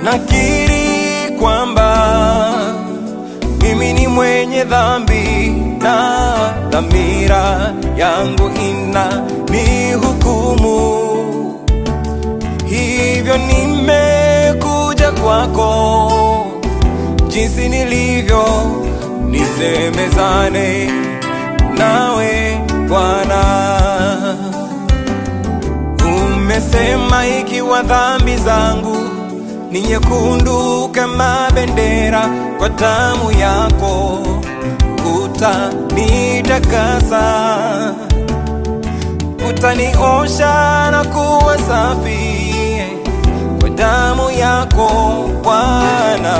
Nakiri kwamba mimi ni mwenye dhambi na dhamira yangu inanihukumu. Hivyo nimekuja kwako jinsi nilivyo, nisemezane nawe Bwana. Umesema ikiwa dhambi zangu ni nyekundu kama bendera, kwa damu yako utanitakasa, utaniosha na kuwa safi kwa damu yako Bwana,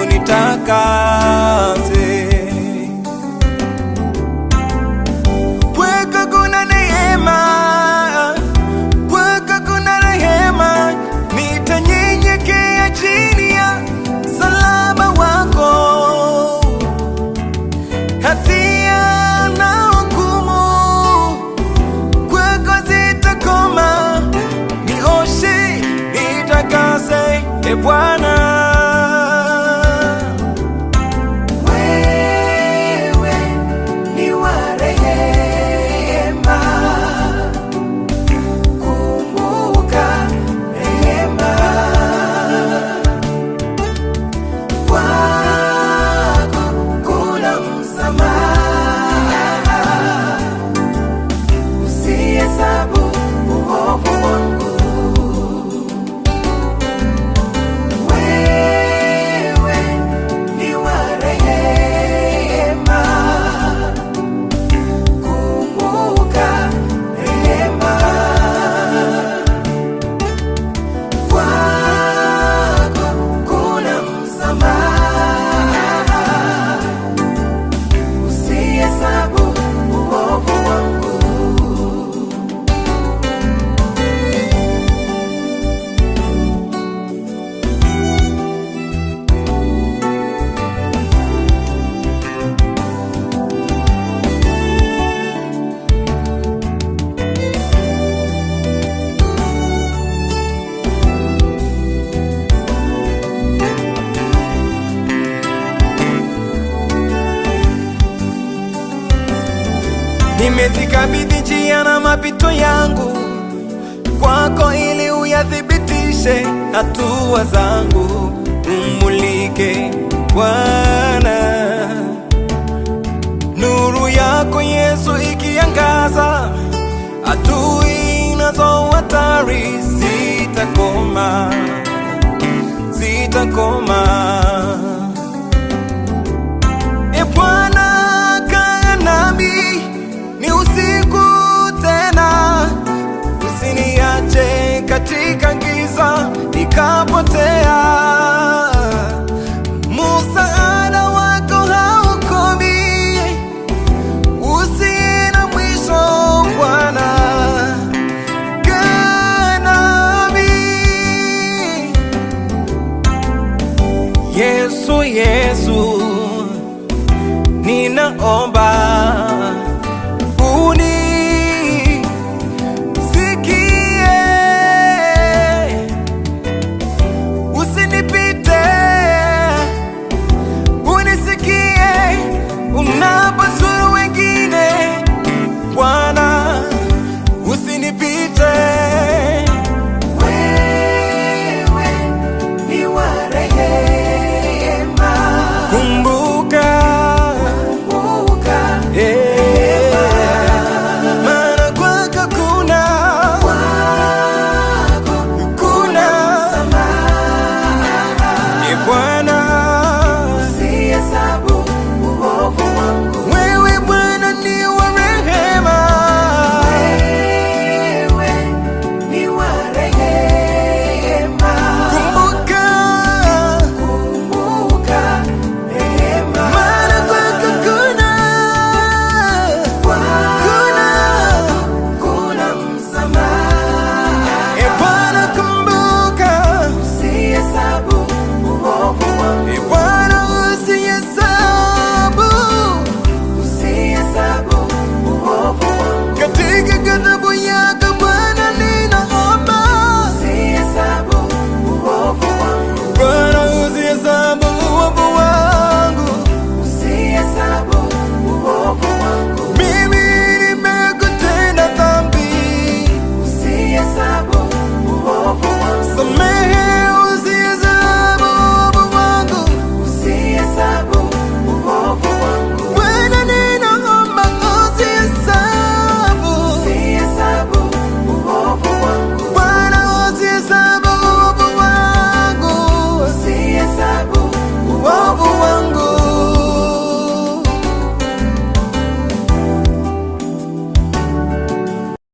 unitakase. Kwako kuna neema, kwako kuna rehema, nitanyenyekea chini ya msalaba wako. Hatia na hukumu kwako zitakoma, nioshe, nitakase, e Bwana. Nimezikabidhi njia na mapito yangu kwako, ili uyathibitishe hatua zangu. Umulike Bwana, nuru yako Yesu ikiangaza, adui nazo hatari zitakoma, zitakoma. E Bwana, kaa nami, ni usiku tena, usiniache katika giza nikapotea. Msaada wako haukomi, usiye na mwisho Bwana, kaa nami. Yesu,